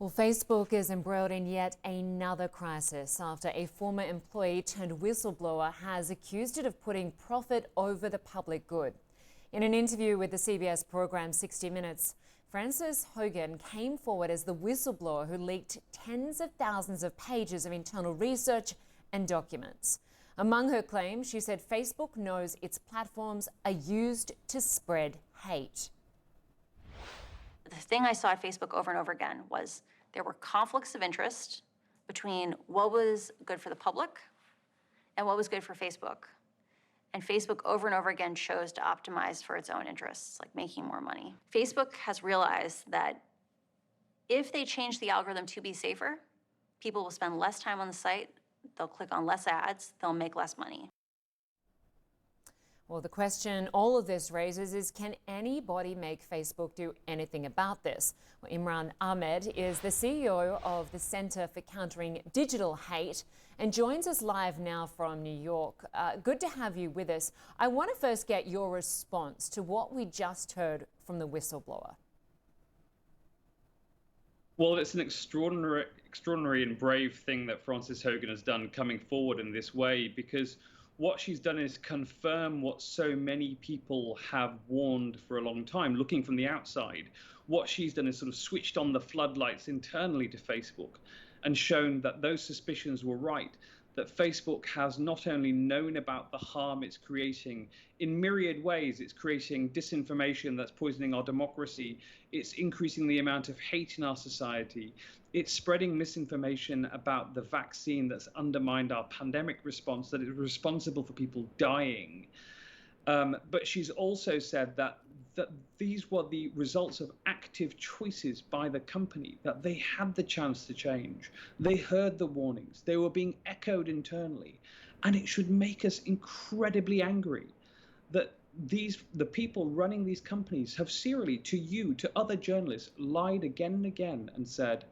Well, Facebook is embroiled in yet another crisis after a former employee turned whistleblower has accused it of putting profit over the public good. In an interview with the CBS program 60 Minutes, Frances Haugen came forward as the whistleblower who leaked tens of thousands of pages of internal research and documents. Among her claims, she said Facebook knows its platforms are used to spread hate. The thing I saw at Facebook over and over again was there were conflicts of interest between what was good for the public and what was good for Facebook. And Facebook over and over again chose to optimize for its own interests, like making more money. Facebook has realized that if they change the algorithm to be safer, people will spend less time on the site, they'll click on less ads, they'll make less money. Well, the question all of this raises is, can anybody make Facebook do anything about this? Well, Imran Ahmed is the CEO of the Center for Countering Digital Hate and joins us live now from New York. Good to have you with us. I want to first get your response to what we just heard from the whistleblower. Well, it's an extraordinary and brave thing that Frances Haugen has done coming forward in this way, because what she's done is confirm what so many people have warned for a long time, looking from the outside. What she's done is sort of switched on the floodlights internally to Facebook and shown that those suspicions were right, that Facebook has not only known about the harm it's creating in myriad ways. It's creating disinformation that's poisoning our democracy. It's increasing the amount of hate in our society. It's spreading misinformation about the vaccine that's undermined our pandemic response, that is responsible for people dying. But she's also said that these were the results of active choices by the company, that they had the chance to change. They heard the warnings. They were being echoed internally. And it should make us incredibly angry that the people running these companies have serially, to you, to other journalists, lied again and again and said,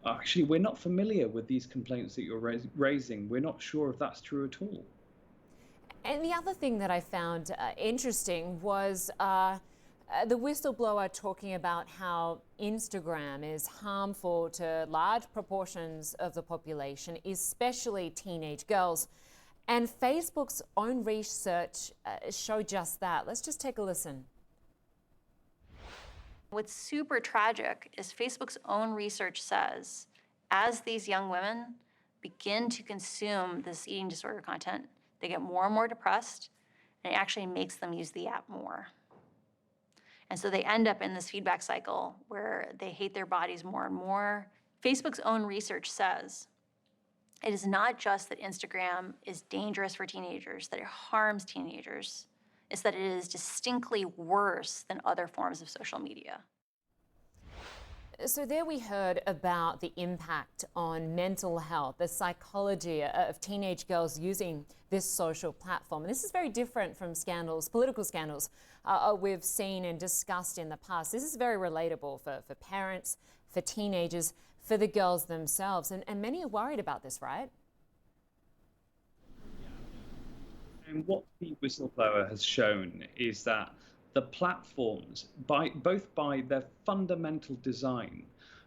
actually, we're not familiar with these complaints that you're raising. We're not sure if that's true at all. And the other thing that I found interesting was the whistleblower talking about how Instagram is harmful to large proportions of the population, especially teenage girls. And Facebook's own research showed just that. Let's just take a listen. What's super tragic is Facebook's own research says, as these young women begin to consume this eating disorder content, they get more and more depressed, and it actually makes them use the app more. And so they end up in this feedback cycle where they hate their bodies more and more. Facebook's own research says it is not just that Instagram is dangerous for teenagers, that it harms teenagers. It's that it is distinctly worse than other forms of social media. So there we heard about the impact on mental health, the psychology of teenage girls using this social platform. And this is very different from scandals, political scandals we've seen and discussed in the past. This is very relatable for parents, for teenagers, for the girls themselves. And many are worried about this, right? And what the whistleblower has shown is that the platforms, both by their fundamental design,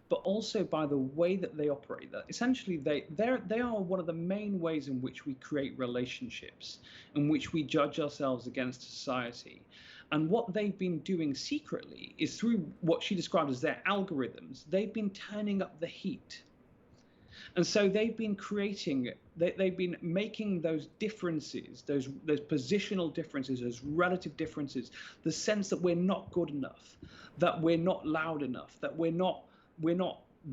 but also by the way that they operate, that essentially they are one of the main ways in which we create relationships, in which we judge ourselves against society. And what they've been doing secretly is through what she described as their algorithms, they've been turning up the heat. And so they've been they've been making those differences, those positional differences, those relative differences, the sense that we're not good enough, that we're not loud enough, that we're not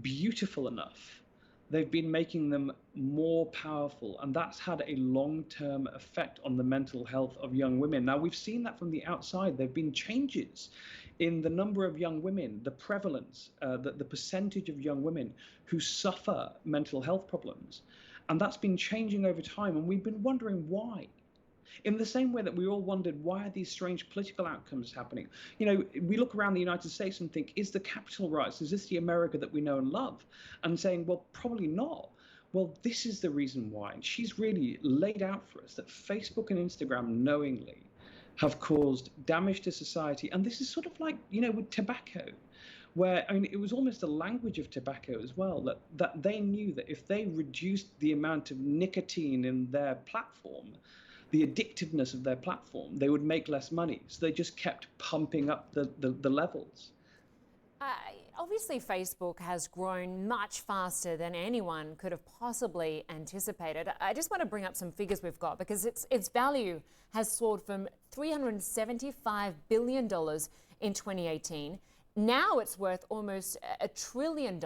beautiful enough. They've been making them more powerful, and that's had a long-term effect on the mental health of young women. Now, we've seen that from the outside. There have been changes in the number of young women, the prevalence, the percentage of young women who suffer mental health problems. And that's been changing over time, and we've been wondering why. In the same way that we all wondered, why are these strange political outcomes happening? You know, we look around the United States and think, is the Capitol riots, is this the America that we know and love? And saying, well, probably not. Well, this is the reason why. And she's really laid out for us that Facebook and Instagram knowingly have caused damage to society. And this is sort of like, you know, with tobacco. where I mean, it was almost a language of tobacco as well, that they knew that if they reduced the amount of nicotine in their platform, the addictiveness of their platform, they would make less money. So they just kept pumping up the levels. Obviously, Facebook has grown much faster than anyone could have possibly anticipated. I just want to bring up some figures we've got because its value has soared from $375 billion in 2018. Now it's worth almost $1 trillion.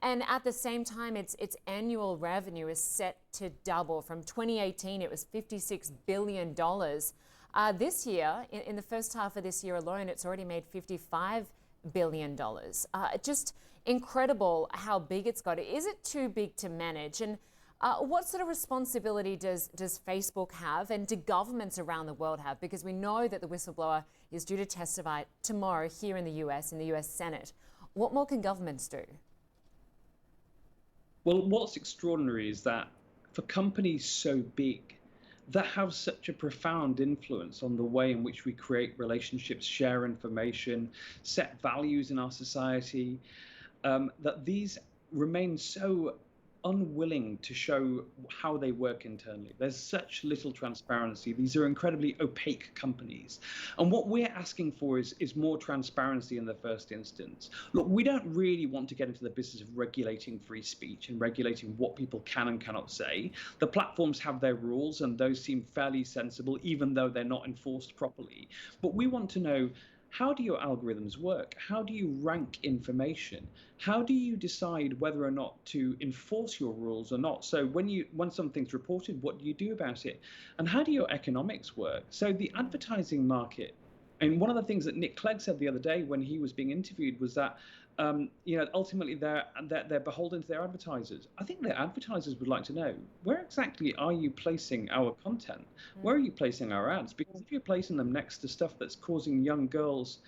And at the same time, its annual revenue is set to double. From 2018, it was $56 billion. This year, in the first half of this year alone, it's already made $55 billion. Just incredible how big it's got. Is it too big to manage? And what sort of responsibility does Facebook have, and do governments around the world have? Because we know that the whistleblower is due to testify tomorrow here in the US Senate. What more can governments do? Well, what's extraordinary is that for companies so big that have such a profound influence on the way in which we create relationships, share information, set values in our society, that these remain so unwilling to show how they work internally. There's such little transparency. These are incredibly opaque companies. And what we're asking for is more transparency in the first instance. Look, we don't really want to get into the business of regulating free speech and regulating what people can and cannot say. The platforms have their rules, and those seem fairly sensible, even though they're not enforced properly. But we want to know, how do your algorithms work? How do you rank information? How do you decide whether or not to enforce your rules or not? So when something's reported, what do you do about it? And how do your economics work? So the advertising market, and one of the things that Nick Clegg said the other day when he was being interviewed was that ultimately they're beholden to their advertisers. I think their advertisers would like to know, where exactly are you placing our content? Where are you placing our ads? Because if you're placing them next to stuff that's causing young girls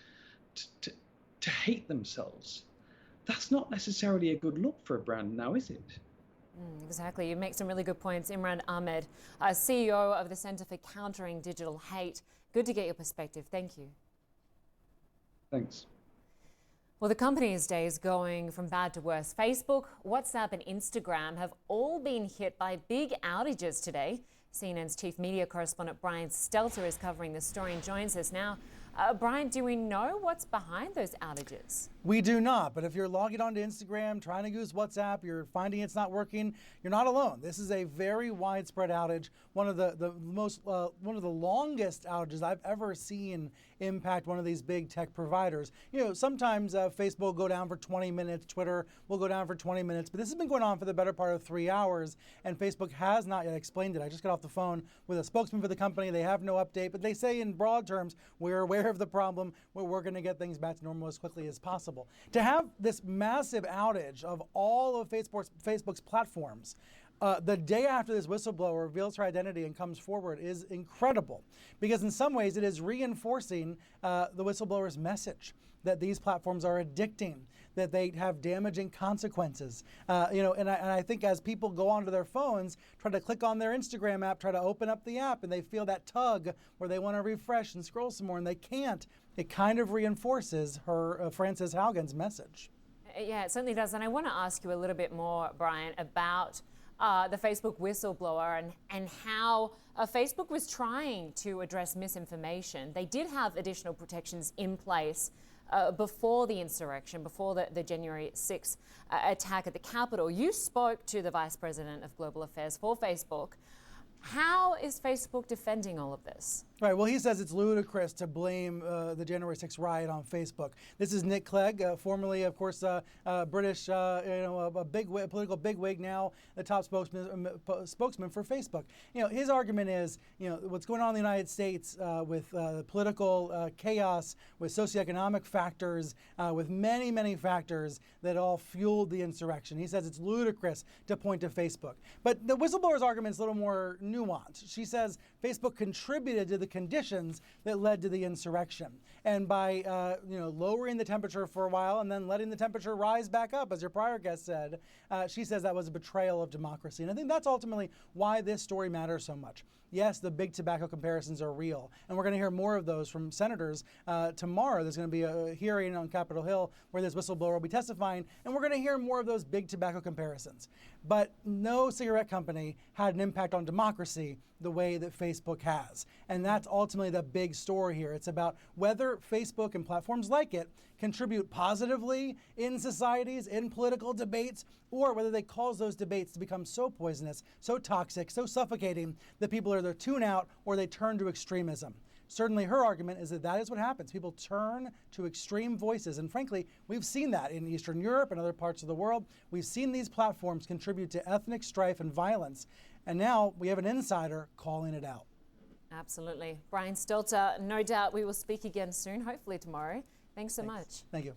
to hate themselves, that's not necessarily a good look for a brand now, is it? Exactly. You make some really good points. Imran Ahmed, CEO of the Center for Countering Digital Hate. Good to get your perspective. Thank you. Thanks. Well, the company's days going from bad to worse. Facebook, WhatsApp and Instagram have all been hit by big outages today. CNN's chief media correspondent Brian Stelter is covering the story and joins us now. Brian, do we know what's behind those outages? We do not, but if you're logging onto Instagram, trying to use WhatsApp, you're finding it's not working, you're not alone. This is a very widespread outage, one of the longest outages I've ever seen impact one of these big tech providers. You know, sometimes Facebook will go down for 20 minutes, Twitter will go down for 20 minutes, but this has been going on for the better part of 3 hours, and Facebook has not yet explained it. I just got off the phone with a spokesman for the company. They have no update, but they say in broad terms, we're aware of the problem, we're working to get things back to normal as quickly as possible. To have this massive outage of all of Facebook's platforms the day after this whistleblower reveals her identity and comes forward is incredible, because in some ways it is reinforcing the whistleblower's message that these platforms are addicting, that they have damaging consequences. And I think as people go onto their phones, try to click on their Instagram app, try to open up the app, and they feel that tug where they want to refresh and scroll some more and they can't, it kind of reinforces her, Frances Haugen's message. Yeah, it certainly does. And I want to ask you a little bit more, Brian, about the Facebook whistleblower and how Facebook was trying to address misinformation. They did have additional protections in place before the insurrection, before the January 6th attack at the Capitol. You spoke to the Vice President of Global Affairs for Facebook. How is Facebook defending all of this? Right. Well, he says it's ludicrous to blame the January 6th riot on Facebook. This is Nick Clegg, formerly, of course, British, a political bigwig, now the top spokesman for Facebook. His argument is, what's going on in the United States with political chaos, with socioeconomic factors, with many, many factors that all fueled the insurrection. He says it's ludicrous to point to Facebook. But the whistleblower's argument is a little more nuanced. She says Facebook contributed to the conditions that led to the insurrection. And by lowering the temperature for a while and then letting the temperature rise back up, as your prior guest said, she says that was a betrayal of democracy. And I think that's ultimately why this story matters so much. Yes, the big tobacco comparisons are real, and we're going to hear more of those from senators tomorrow. There's going to be a hearing on Capitol Hill where this whistleblower will be testifying, and we're going to hear more of those big tobacco comparisons. But no cigarette company had an impact on democracy the way that Facebook has. And that's ultimately the big story here. It's about whether Facebook and platforms like it contribute positively in societies, in political debates, or whether they cause those debates to become so poisonous, so toxic, so suffocating that people either tune out or they turn to extremism. Certainly her argument is that that is what happens. People turn to extreme voices. And frankly, we've seen that in Eastern Europe and other parts of the world. We've seen these platforms contribute to ethnic strife and violence. And now we have an insider calling it out. Absolutely. Brian Stelter, no doubt we will speak again soon, hopefully tomorrow. Thanks so much. Thank you.